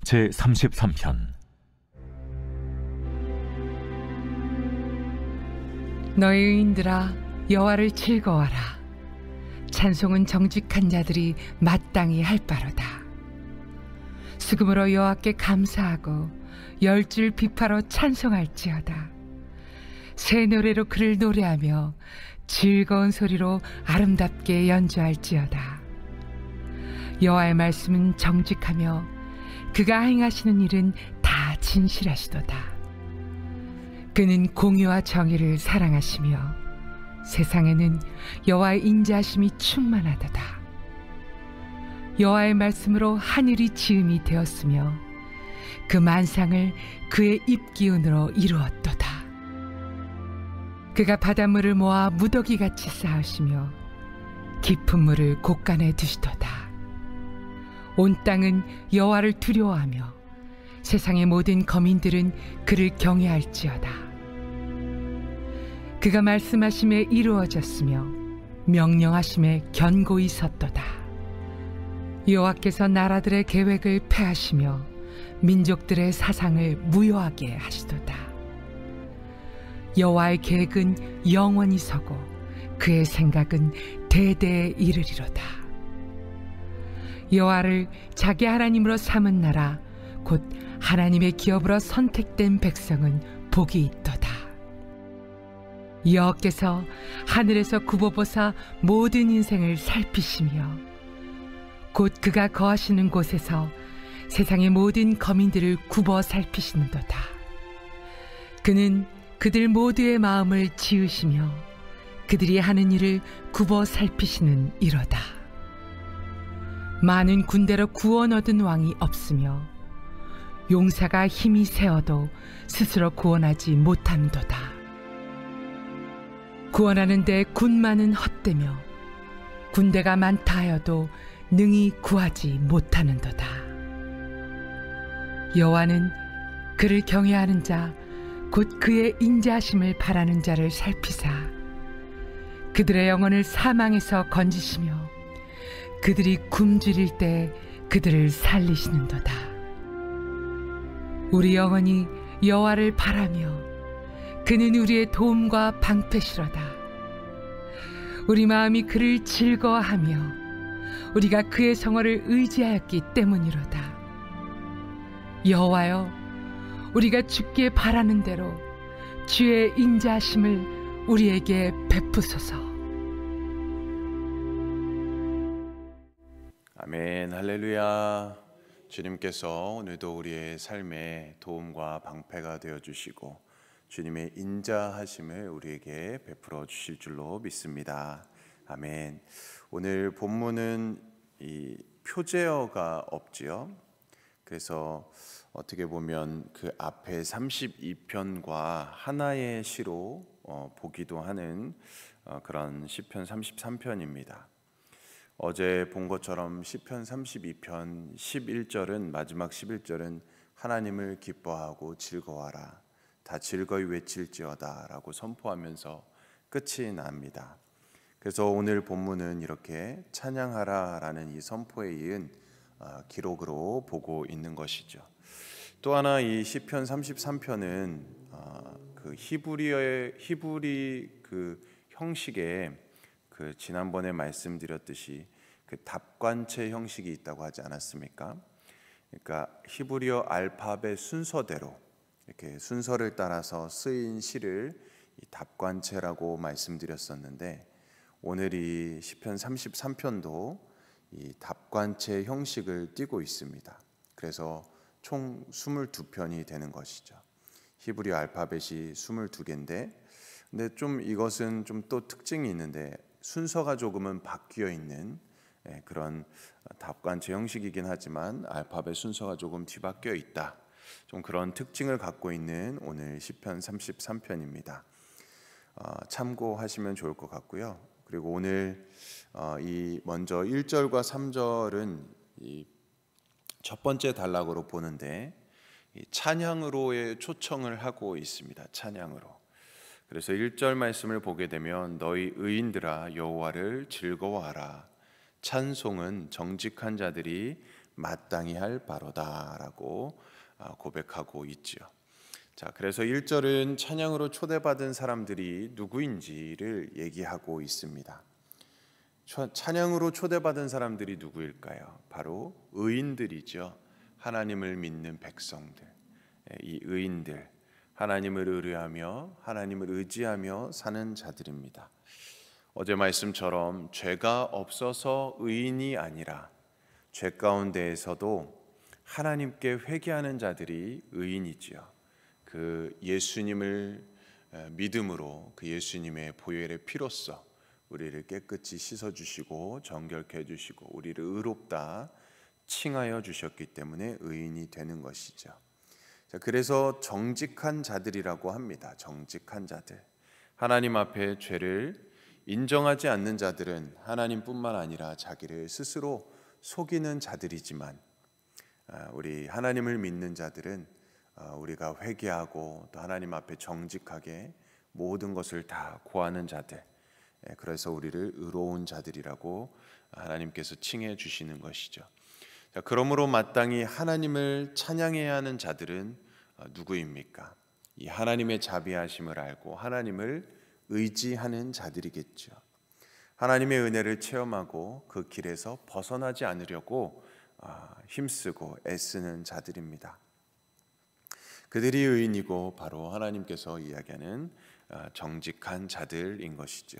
제33편. 너희 의인들아, 여호와를 즐거워하라. 찬송은 정직한 자들이 마땅히 할 바로다. 수금으로 여호와께 감사하고 열줄 비파로 찬송할지어다. 새 노래로 그를 노래하며 즐거운 소리로 아름답게 연주할지어다. 여호와의 말씀은 정직하며 그가 행하시는 일은 다 진실하시도다. 그는 공의와 정의를 사랑하시며 세상에는 여호와의 인자하심이 충만하도다. 여호와의 말씀으로 하늘이 지음이 되었으며 그 만상을 그의 입기운으로 이루었도다. 그가 바닷물을 모아 무더기같이 쌓으시며 깊은 물을 곳간에 두시도다. 온 땅은 여호와를 두려워하며 세상의 모든 거민들은 그를 경외할지어다. 그가 말씀하심에 이루어졌으며 명령하심에 견고히 섰도다. 여호와께서 나라들의 계획을 폐하시며 민족들의 사상을 무효하게 하시도다. 여호와의 계획은 영원히 서고 그의 생각은 대대에 이르리로다. 여호와를 자기 하나님으로 삼은 나라 곧 하나님의 기업으로 선택된 백성은 복이 있도다. 여호와께서 하늘에서 굽어보사 모든 인생을 살피시며 곧 그가 거하시는 곳에서 세상의 모든 거민들을 굽어 살피시는도다. 그는 그들 모두의 마음을 지으시며 그들이 하는 일을 굽어 살피시는 이로다. 많은 군대로 구원 얻은 왕이 없으며 용사가 힘이 세어도 스스로 구원하지 못함도다. 구원하는 데 군마는 헛되며 군대가 많다 하여도 능히 구하지 못하는도다. 여호와는 그를 경외하는 자 곧 그의 인자하심을 바라는 자를 살피사 그들의 영혼을 사망에서 건지시며 그들이 굶주릴 때 그들을 살리시는도다. 우리 영혼이 여호와를 바라며 그는 우리의 도움과 방패시로다. 우리 마음이 그를 즐거워하며 우리가 그의 성호를 의지하였기 때문이로다. 여호와여, 우리가 주께 바라는 대로 주의 인자하심을 우리에게 베푸소서. 아멘. 할렐루야. 주님께서 오늘도 우리의 삶에 도움과 방패가 되어주시고 주님의 인자하심을 우리에게 베풀어 주실 줄로 믿습니다. 아멘. 오늘 본문은 이 표제어가 없지요. 그래서 어떻게 보면 그 앞에 32편과 하나의 시로 보기도 하는 그런 시편 33편입니다. 어제 본 것처럼 시편 32편 11절은 마지막 11절은 하나님을 기뻐하고 즐거워하라, 다 즐거이 외칠지어다 라고 선포하면서 끝이 납니다. 그래서 오늘 본문은 이렇게 찬양하라 라는 이 선포에 이은 기록으로 보고 있는 것이죠. 또 하나 이 시편 33편은 그 히브리 그 형식의 그 지난번에 말씀드렸듯이 그 답관체 형식이 있다고 하지 않았습니까? 그러니까 히브리어 알파벳 순서대로 이렇게 순서를 따라서 쓰인 시를 이 답관체라고 말씀드렸었는데, 오늘 이 시편 33편도 이 답관체 형식을 띠고 있습니다. 그래서 총 22편이 되는 것이죠. 히브리어 알파벳이 22개인데, 근데 좀 이것은 좀 또 특징이 있는데 순서가 조금은 바뀌어 있는 그런 답관체 형식이긴 하지만 알파벳 순서가 조금 뒤바뀌어 있다, 좀 그런 특징을 갖고 있는 오늘 시편 33편입니다. 참고하시면 좋을 것 같고요. 그리고 오늘 이 먼저 1절과 3절은 이 첫 번째 단락으로 보는데 이 찬양으로의 초청을 하고 있습니다. 찬양으로. 그래서 1절 말씀을 보게 되면 너희 의인들아 여호와를 즐거워하라. 찬송은 정직한 자들이 마땅히 할 바로다라고 고백하고 있지요. 자, 그래서 1절은 찬양으로 초대받은 사람들이 누구인지를 얘기하고 있습니다. 찬양으로 초대받은 사람들이 누구일까요? 바로 의인들이죠. 하나님을 믿는 백성들. 이 의인들, 하나님을 의뢰하며 하나님을 의지하며 사는 자들입니다. 어제 말씀처럼 죄가 없어서 의인이 아니라 죄 가운데에서도 하나님께 회개하는 자들이 의인이지요. 그 예수님을 믿음으로 그 예수님의 보혈의 피로써 우리를 깨끗이 씻어주시고 정결케 해주시고 우리를 의롭다 칭하여 주셨기 때문에 의인이 되는 것이죠. 자, 그래서 정직한 자들이라고 합니다. 정직한 자들. 하나님 앞에 죄를 인정하지 않는 자들은 하나님뿐만 아니라 자기를 스스로 속이는 자들이지만 우리 하나님을 믿는 자들은 우리가 회개하고 또 하나님 앞에 정직하게 모든 것을 다 고하는 자들, 그래서 우리를 의로운 자들이라고 하나님께서 칭해 주시는 것이죠. 자, 그러므로 마땅히 하나님을 찬양해야 하는 자들은 누구입니까? 이 하나님의 자비하심을 알고 하나님을 의지하는 자들이겠죠. 하나님의 은혜를 체험하고 그 길에서 벗어나지 않으려고 힘쓰고 애쓰는 자들입니다. 그들이 의인이고 바로 하나님께서 이야기하는 정직한 자들인 것이죠.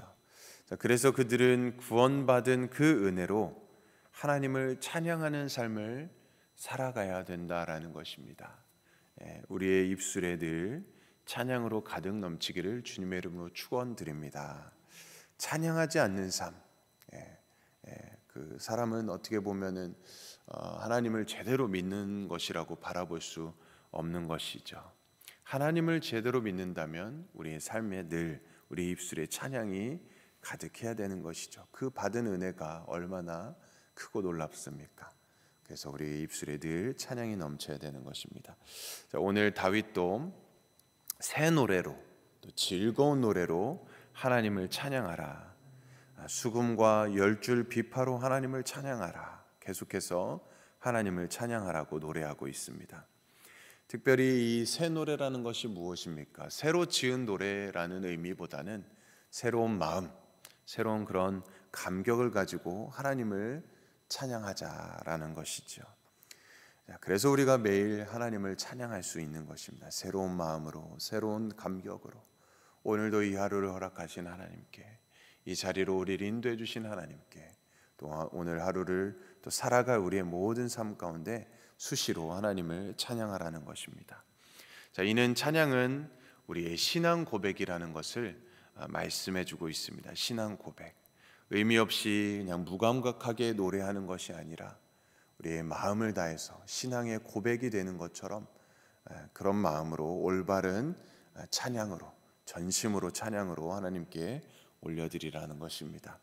자, 그래서 그들은 구원받은 그 은혜로 하나님을 찬양하는 삶을 살아가야 된다라는 것입니다. 우리의 입술에 늘 찬양으로 가득 넘치기를 주님의 이름으로 축원드립니다. 찬양하지 않는 삶, 그 사람은 어떻게 보면은 하나님을 제대로 믿는 것이라고 바라볼 수 없는 것이죠. 하나님을 제대로 믿는다면 우리의 삶에 늘 우리 입술에 찬양이 가득해야 되는 것이죠. 그 받은 은혜가 얼마나 크고 놀랍습니까? 그래서 우리 입술에 늘 찬양이 넘쳐야 되는 것입니다. 자, 오늘 다윗도 새 노래로 또 즐거운 노래로 하나님을 찬양하라. 수금과 10줄 비파로 하나님을 찬양하라. 계속해서 하나님을 찬양하라고 노래하고 있습니다. 특별히 이 새 노래라는 것이 무엇입니까? 새로 지은 노래라는 의미보다는 새로운 마음, 새로운 그런 감격을 가지고 하나님을 찬양하자라는 것이죠. 그래서 우리가 매일 하나님을 찬양할 수 있는 것입니다. 새로운 마음으로, 새로운 감격으로. 오늘도 이 하루를 허락하신 하나님께, 이 자리로 우리를 인도해 주신 하나님께, 또 오늘 하루를 또 살아갈 우리의 모든 삶 가운데 수시로 하나님을 찬양하라는 것입니다. 자, 이는 찬양은 우리의 신앙 고백이라는 것을 말씀해 주고 있습니다. 신앙 고백. 의미 없이 그냥 무감각하게 노래하는 것이 아니라 우리의 마음을 다해서 신앙의 고백이 되는 것처럼 그런 마음으로 올바른 찬양으로, 전심으로 찬양으로 하나님께 올려드리라는 것입니다.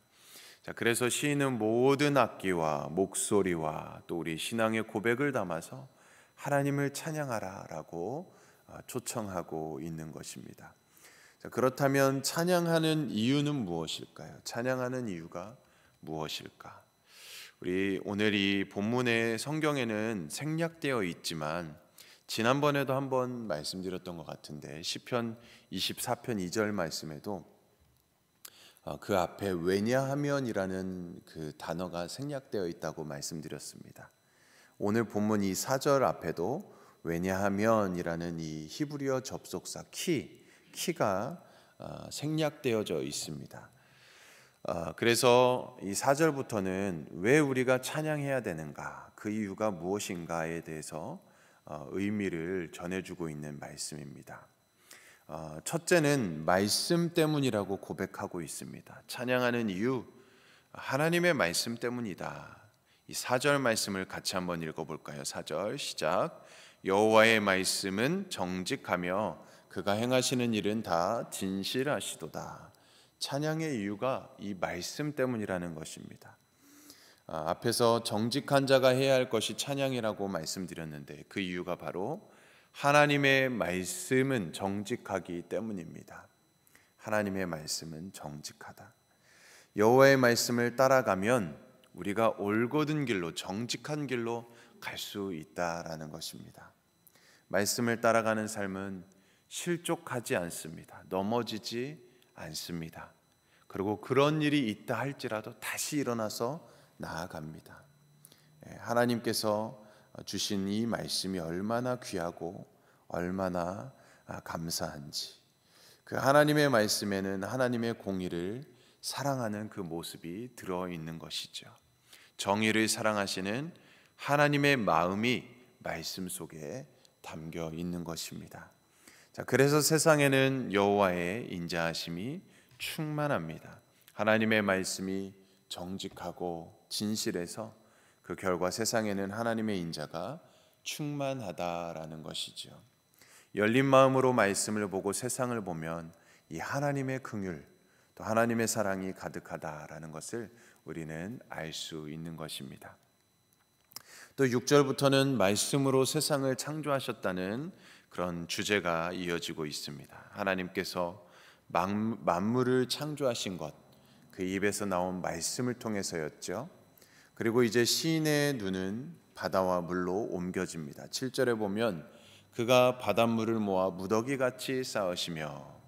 자, 그래서 시인은 모든 악기와 목소리와 또 우리 신앙의 고백을 담아서 하나님을 찬양하라라고 초청하고 있는 것입니다. 자, 그렇다면 찬양하는 이유는 무엇일까요? 찬양하는 이유가 무엇일까? 우리 오늘 이 본문의 성경에는 생략되어 있지만 지난번에도 한번 말씀드렸던 것 같은데 시편 24편 2절 말씀에도 그 앞에 왜냐하면이라는 그 단어가 생략되어 있다고 말씀드렸습니다. 오늘 본문 이 4절 앞에도 왜냐하면이라는 이 히브리어 접속사 키가 생략되어져 있습니다. 그래서 이 4절부터는 왜 우리가 찬양해야 되는가, 그 이유가 무엇인가에 대해서 의미를 전해주고 있는 말씀입니다. 첫째는 말씀 때문이라고 고백하고 있습니다. 찬양하는 이유, 하나님의 말씀 때문이다. 이 4절 말씀을 같이 한번 읽어볼까요? 4절 시작. 여호와의 말씀은 정직하며 그가 행하시는 일은 다 진실하시도다. 찬양의 이유가 이 말씀 때문이라는 것입니다. 앞에서 정직한 자가 해야 할 것이 찬양이라고 말씀드렸는데 그 이유가 바로 하나님의 말씀은 정직하기 때문입니다. 하나님의 말씀은 정직하다. 여호와의 말씀을 따라가면 우리가 올곧은 길로, 정직한 길로 갈 수 있다라는 것입니다. 말씀을 따라가는 삶은 실족하지 않습니다. 넘어지지 않습니다. 그리고 그런 일이 있다 할지라도 다시 일어나서 나아갑니다. 하나님께서 주신 이 말씀이 얼마나 귀하고 얼마나 감사한지, 그 하나님의 말씀에는 하나님의 공의를 사랑하는 그 모습이 들어있는 것이죠. 정의를 사랑하시는 하나님의 마음이 말씀 속에 담겨 있는 것입니다. 자, 그래서 세상에는 여호와의 인자하심이 충만합니다. 하나님의 말씀이 정직하고 진실해서 그 결과 세상에는 하나님의 인자가 충만하다라는 것이죠. 열린 마음으로 말씀을 보고 세상을 보면 이 하나님의 긍휼, 또 하나님의 사랑이 가득하다라는 것을 우리는 알 수 있는 것입니다. 또 6절부터는 말씀으로 세상을 창조하셨다는 그런 주제가 이어지고 있습니다. 하나님께서 만물을 창조하신 것, 그 입에서 나온 말씀을 통해서였죠. 그리고 이제 시인의 눈은 바다와 물로 옮겨집니다. 7절에 보면 그가 바닷물을 모아 무더기같이 쌓으시며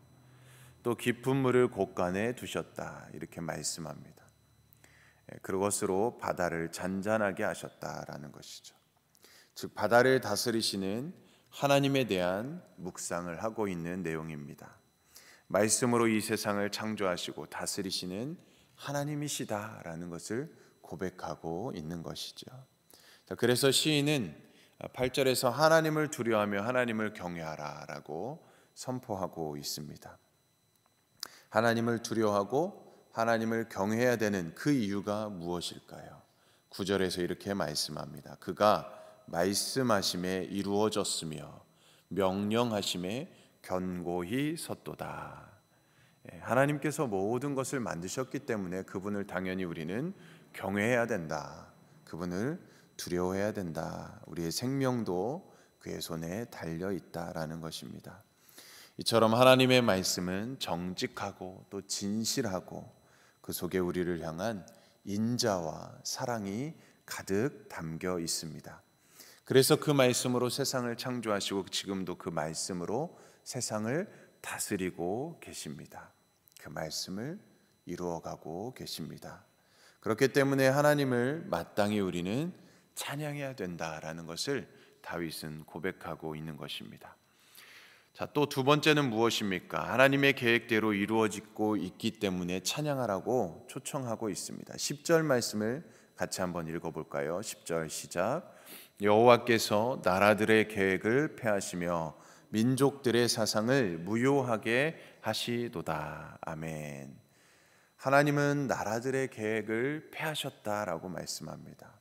또 깊은 물을 곳간에 두셨다, 이렇게 말씀합니다. 그것으로 바다를 잔잔하게 하셨다라는 것이죠. 즉 바다를 다스리시는 하나님에 대한 묵상을 하고 있는 내용입니다. 말씀으로 이 세상을 창조하시고 다스리시는 하나님이시다라는 것을 고백하고 있는 것이죠. 그래서 시인은 8절에서 하나님을 두려워하며 하나님을 경외하라라고 선포하고 있습니다. 하나님을 두려워하고 하나님을 경외해야 되는 그 이유가 무엇일까요? 9절에서 이렇게 말씀합니다. 그가 말씀하심에 이루어졌으며 명령하심에 견고히 섰도다. 하나님께서 모든 것을 만드셨기 때문에 그분을 당연히 우리는 경외해야 된다. 그분을 두려워해야 된다. 우리의 생명도 그의 손에 달려 있다라는 것입니다. 이처럼 하나님의 말씀은 정직하고 또 진실하고 그 속에 우리를 향한 인자와 사랑이 가득 담겨 있습니다. 그래서 그 말씀으로 세상을 창조하시고 지금도 그 말씀으로 세상을 다스리고 계십니다. 그 말씀을 이루어가고 계십니다. 그렇기 때문에 하나님을 마땅히 우리는 찬양해야 된다라는 것을 다윗은 고백하고 있는 것입니다. 자, 또 두 번째는 무엇입니까? 하나님의 계획대로 이루어지고 있기 때문에 찬양하라고 초청하고 있습니다. 10절 말씀을 같이 한번 읽어볼까요? 10절 시작. 여호와께서 나라들의 계획을 폐하시며 민족들의 사상을 무효하게 하시도다. 아멘. 하나님은 나라들의 계획을 폐하셨다라고 말씀합니다.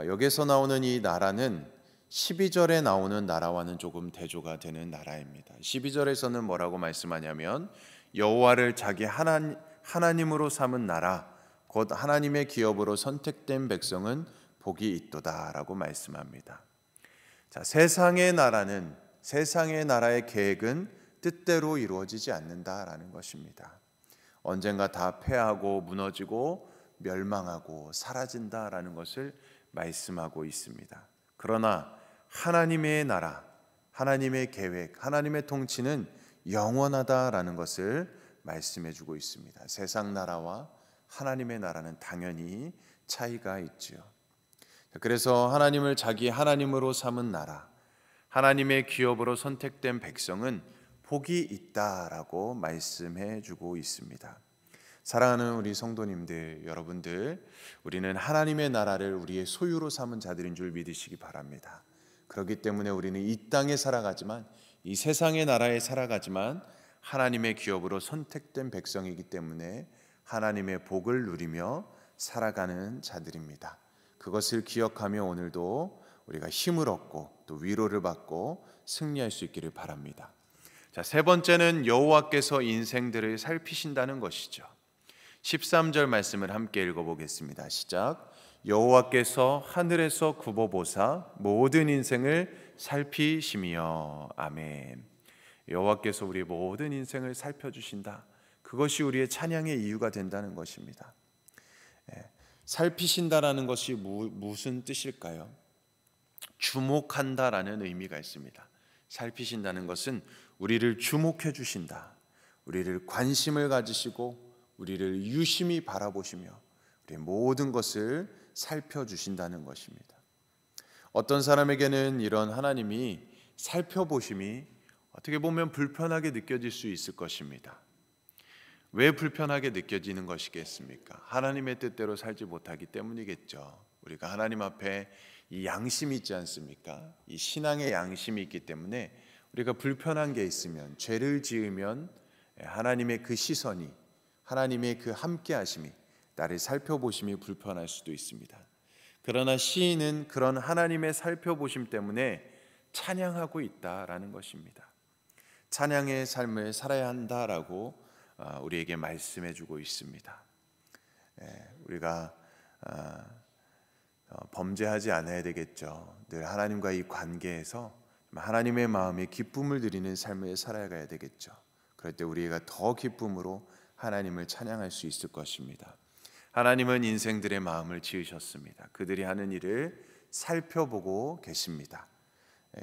여기서 나오는 이 나라는 12절에 나오는 나라와는 조금 대조가 되는 나라입니다. 12절에서는 뭐라고 말씀하냐면 여호와를 자기 하나님으로 삼은 나라, 곧 하나님의 기업으로 선택된 백성은 복이 있도다라고 말씀합니다. 자, 세상의 나라의 계획은 뜻대로 이루어지지 않는다라는 것입니다. 언젠가 다 패하고 무너지고 멸망하고 사라진다라는 것을 말씀하고 있습니다. 그러나 하나님의 나라, 하나님의 계획, 하나님의 통치는 영원하다라는 것을 말씀해 주고 있습니다. 세상 나라와 하나님의 나라는 당연히 차이가 있지요. 그래서 하나님을 자기 하나님으로 삼은 나라, 하나님의 기업으로 선택된 백성은 복이 있다라고 말씀해 주고 있습니다. 사랑하는 우리 성도님들, 여러분들, 우리는 하나님의 나라를 우리의 소유로 삼은 자들인 줄 믿으시기 바랍니다. 그렇기 때문에 우리는 이 땅에 살아가지만, 이 세상의 나라에 살아가지만 하나님의 기업으로 선택된 백성이기 때문에 하나님의 복을 누리며 살아가는 자들입니다. 그것을 기억하며 오늘도 우리가 힘을 얻고 또 위로를 받고 승리할 수 있기를 바랍니다. 자, 세 번째는 여호와께서 인생들을 살피신다는 것이죠. 13절 말씀을 함께 읽어보겠습니다. 시작. 여호와께서 하늘에서 굽어보사 모든 인생을 살피시며. 아멘. 여호와께서 우리의 모든 인생을 살펴주신다. 그것이 우리의 찬양의 이유가 된다는 것입니다. 살피신다라는 것이 무슨 뜻일까요? 주목한다라는 의미가 있습니다. 살피신다는 것은 우리를 주목해 주신다, 우리를 관심을 가지시고 우리를 유심히 바라보시며 우리의 모든 것을 살펴주신다는 것입니다. 어떤 사람에게는 이런 하나님이 살펴보심이 어떻게 보면 불편하게 느껴질 수 있을 것입니다. 왜 불편하게 느껴지는 것이겠습니까? 하나님의 뜻대로 살지 못하기 때문이겠죠. 우리가 하나님 앞에 이 양심이 있지 않습니까? 이 신앙의 양심이 있기 때문에 우리가 불편한 게 있으면, 죄를 지으면 하나님의 그 시선이, 하나님의 그 함께 하심이, 나를 살펴보심이 불편할 수도 있습니다. 그러나 시인은 그런 하나님의 살펴보심 때문에 찬양하고 있다라는 것입니다. 찬양의 삶을 살아야 한다라고 우리에게 말씀해 주고 있습니다. 우리가 범죄하지 않아야 되겠죠. 늘 하나님과 이 관계에서 하나님의 마음에 기쁨을 드리는 삶을 살아가야 되겠죠. 그럴 때 우리가 더 기쁨으로 하나님을 찬양할 수 있을 것입니다. 하나님은 인생들의 마음을 지으셨습니다. 그들이 하는 일을 살펴보고 계십니다.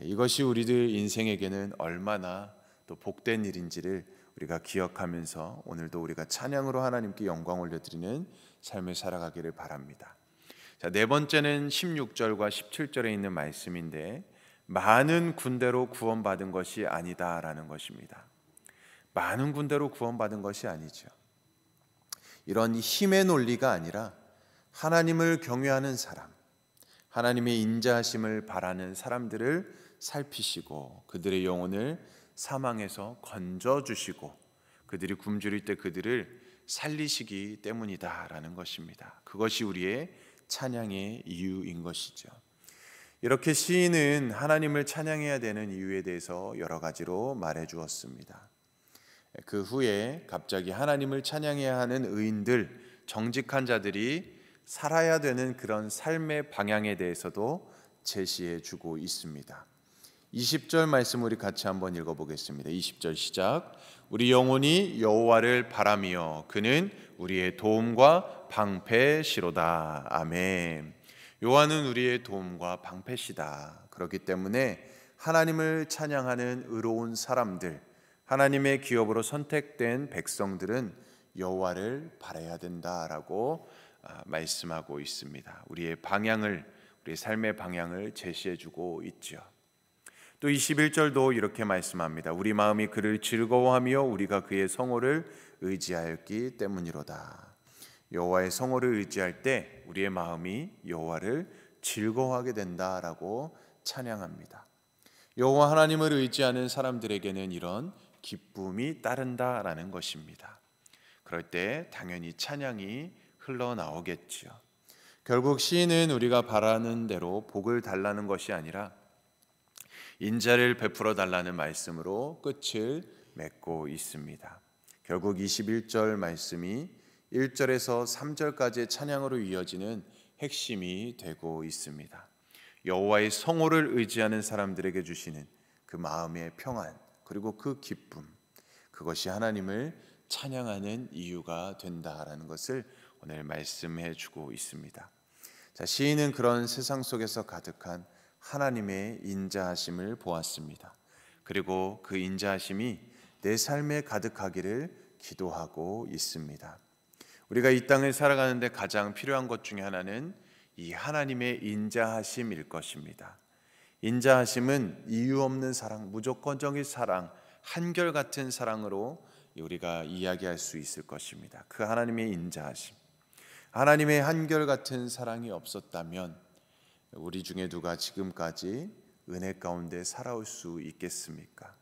이것이 우리들 인생에게는 얼마나 또 복된 일인지를 우리가 기억하면서 오늘도 우리가 찬양으로 하나님께 영광 올려드리는 삶을 살아가기를 바랍니다. 자, 네 번째는 16절과 17절에 있는 말씀인데, 많은 군대로 구원받은 것이 아니다라는 것입니다. 많은 군대로 구원받은 것이 아니죠. 이런 힘의 논리가 아니라 하나님을 경외하는 사람, 하나님의 인자하심을 바라는 사람들을 살피시고 그들의 영혼을 사망에서 건져주시고 그들이 굶주릴 때 그들을 살리시기 때문이다라는 것입니다. 그것이 우리의 찬양의 이유인 것이죠. 이렇게 시인은 하나님을 찬양해야 되는 이유에 대해서 여러 가지로 말해 주었습니다. 그 후에 갑자기 하나님을 찬양해야 하는 의인들, 정직한 자들이 살아야 되는 그런 삶의 방향에 대해서도 제시해 주고 있습니다. 20절 말씀 우리 같이 한번 읽어보겠습니다. 20절 시작. 우리 영혼이 여호와를 바라며 그는 우리의 도움과 방패시로다. 아멘. 여호와는 우리의 도움과 방패시다. 그렇기 때문에 하나님을 찬양하는 의로운 사람들, 하나님의 기업으로 선택된 백성들은 여호와를 바라야 된다라고 말씀하고 있습니다. 우리의 방향을, 우리의 삶의 방향을 제시해주고 있죠. 또 21절도 이렇게 말씀합니다. 우리 마음이 그를 즐거워하며 우리가 그의 성호를 의지하였기 때문이로다. 여호와의 성호를 의지할 때 우리의 마음이 여호와를 즐거워하게 된다라고 찬양합니다. 여호와 하나님을 의지하는 사람들에게는 이런 기쁨이 따른다라는 것입니다. 그럴 때 당연히 찬양이 흘러나오겠지요. 결국 시인은 우리가 바라는 대로 복을 달라는 것이 아니라 인자를 베풀어 달라는 말씀으로 끝을 맺고 있습니다. 결국 21절 말씀이 1절에서 3절까지의 찬양으로 이어지는 핵심이 되고 있습니다. 여호와의 성호를 의지하는 사람들에게 주시는 그 마음의 평안, 그리고 그 기쁨, 그것이 하나님을 찬양하는 이유가 된다라는 것을 오늘 말씀해 주고 있습니다. 자, 시인은 그런 세상 속에서 가득한 하나님의 인자하심을 보았습니다. 그리고 그 인자하심이 내 삶에 가득하기를 기도하고 있습니다. 우리가 이 땅을 살아가는데 가장 필요한 것 중에 하나는 이 하나님의 인자하심일 것입니다. 인자하심은 이유 없는 사랑, 무조건적인 사랑, 한결같은 사랑으로 우리가 이야기할 수 있을 것입니다. 그 하나님의 인자하심, 하나님의 한결같은 사랑이 없었다면 우리 중에 누가 지금까지 은혜 가운데 살아올 수 있겠습니까?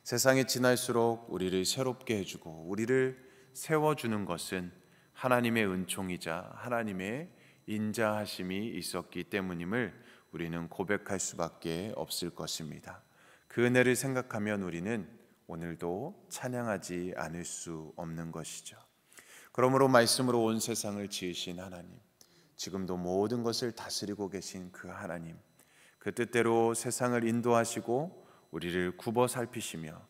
세상이 지날수록 우리를 새롭게 해주고 우리를 세워주는 것은 하나님의 은총이자 하나님의 인자하심이 있었기 때문임을 우리는 고백할 수밖에 없을 것입니다. 그 은혜를 생각하면 우리는 오늘도 찬양하지 않을 수 없는 것이죠. 그러므로 말씀으로 온 세상을 지으신 하나님, 지금도 모든 것을 다스리고 계신 그 하나님, 그 뜻대로 세상을 인도하시고 우리를 굽어 살피시며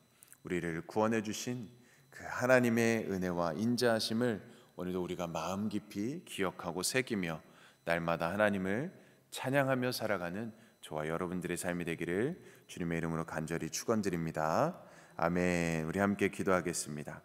우리를 구원해 주신 그 하나님의 은혜와 인자하심을 오늘도 우리가 마음 깊이 기억하고 새기며 날마다 하나님을 찬양하며 살아가는 저와 여러분들의 삶이 되기를 주님의 이름으로 간절히 축원드립니다. 아멘. 우리 함께 기도하겠습니다.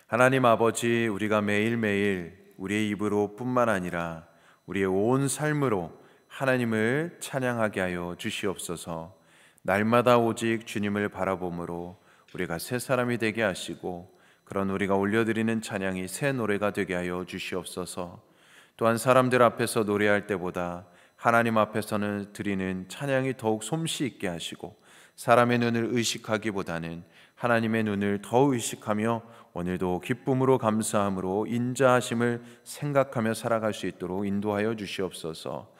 하나님 아버지, 우리가 매일매일 우리의 입으로 뿐만 아니라 우리의 온 삶으로 하나님을 찬양하게 하여 주시옵소서. 날마다 오직 주님을 바라봄으로 우리가 새 사람이 되게 하시고 그런 우리가 올려드리는 찬양이 새 노래가 되게 하여 주시옵소서. 또한 사람들 앞에서 노래할 때보다 하나님 앞에서는 드리는 찬양이 더욱 솜씨 있게 하시고 사람의 눈을 의식하기보다는 하나님의 눈을 더 의식하며 오늘도 기쁨으로 감사함으로 인자하심을 생각하며 살아갈 수 있도록 인도하여 주시옵소서.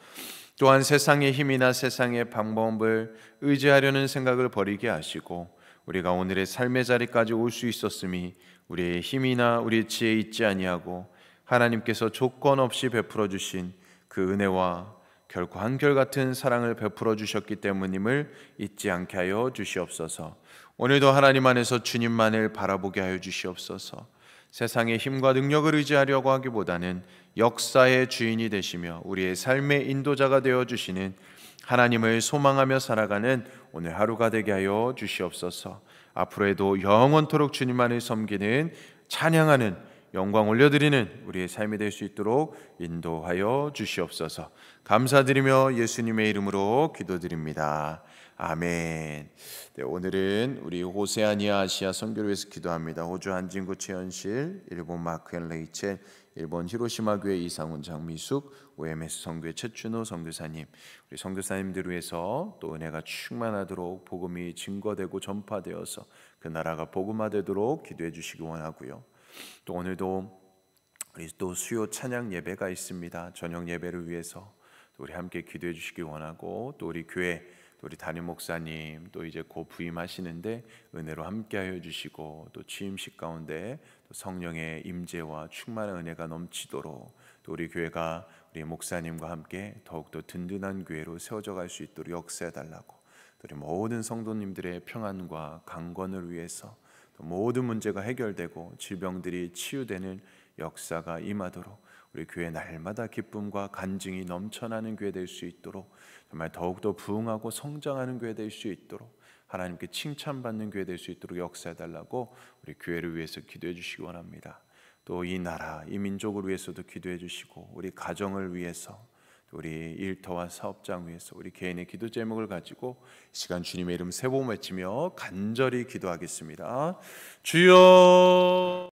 또한 세상의 힘이나 세상의 방법을 의지하려는 생각을 버리게 하시고 우리가 오늘의 삶의 자리까지 올 수 있었음이 우리의 힘이나 우리의 지혜에 있지 아니하고 하나님께서 조건 없이 베풀어 주신 그 은혜와 결코 한결같은 사랑을 베풀어 주셨기 때문임을 잊지 않게 하여 주시옵소서. 오늘도 하나님 안에서 주님만을 바라보게 하여 주시옵소서. 세상의 힘과 능력을 의지하려고 하기보다는 역사의 주인이 되시며 우리의 삶의 인도자가 되어 주시는 하나님을 소망하며 살아가는 오늘 하루가 되게 하여 주시옵소서. 앞으로에도 영원토록 주님만을 섬기는 찬양하는 영광 올려드리는 우리의 삶이 될 수 있도록 인도하여 주시옵소서. 감사드리며 예수님의 이름으로 기도드립니다. 아멘. 네, 오늘은 우리 호세아니아 아시아 선교를 위해서 기도합니다. 호주 한진구 최현실, 일본 마크 앤 레이첼, 일본 히로시마 교회 이상훈 장미숙, OMS 선교회 최춘호 선교사님, 우리 선교사님들을 위해서 또 은혜가 충만하도록 복음이 증거되고 전파되어서 그 나라가 복음화되도록 기도해 주시기 원하고요. 또 오늘도 우리 또 수요 찬양 예배가 있습니다. 저녁 예배를 위해서 우리 함께 기도해 주시기 원하고 또 우리 교회 또 우리 담임 목사님 또 이제 곧 부임하시는데 은혜로 함께하여 주시고 또 취임식 가운데 또 성령의 임재와 충만한 은혜가 넘치도록 또 우리 교회가 우리 목사님과 함께 더욱더 든든한 교회로 세워져 갈 수 있도록 역사해 달라고 또 우리 모든 성도님들의 평안과 강건을 위해서 또 모든 문제가 해결되고 질병들이 치유되는 역사가 임하도록 우리 교회 날마다 기쁨과 간증이 넘쳐나는 교회 될 수 있도록 정말 더욱더 부흥하고 성장하는 교회 될 수 있도록 하나님께 칭찬받는 교회 될 수 있도록 역사해달라고 우리 교회를 위해서 기도해 주시기 원합니다. 또 이 나라, 이 민족을 위해서도 기도해 주시고 우리 가정을 위해서 우리 일터와 사업장 위해서 우리 개인의 기도 제목을 가지고 시간 주님의 이름 세 번 외치며 간절히 기도하겠습니다. 주여